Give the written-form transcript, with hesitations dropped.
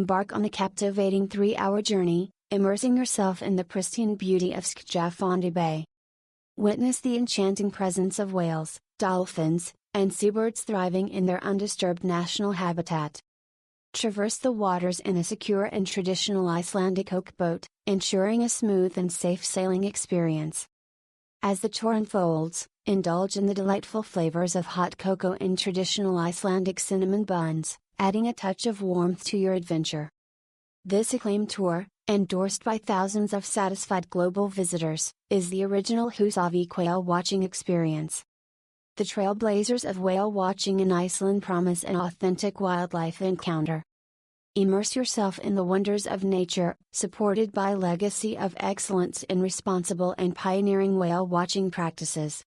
Embark on a captivating 3-hour journey, immersing yourself in the pristine beauty of Skjálfandi Bay. Witness the enchanting presence of whales, dolphins, and seabirds thriving in their undisturbed national habitat. Traverse the waters in a secure and traditional Icelandic oak boat, ensuring a smooth and safe sailing experience. As the tour unfolds, indulge in the delightful flavors of hot cocoa and traditional Icelandic cinnamon buns, adding a touch of warmth to your adventure. This acclaimed tour, endorsed by thousands of satisfied global visitors, is the original Husavik Whale Watching Experience. The trailblazers of whale watching in Iceland promise an authentic wildlife encounter. Immerse yourself in the wonders of nature, supported by a legacy of excellence in responsible and pioneering whale watching practices.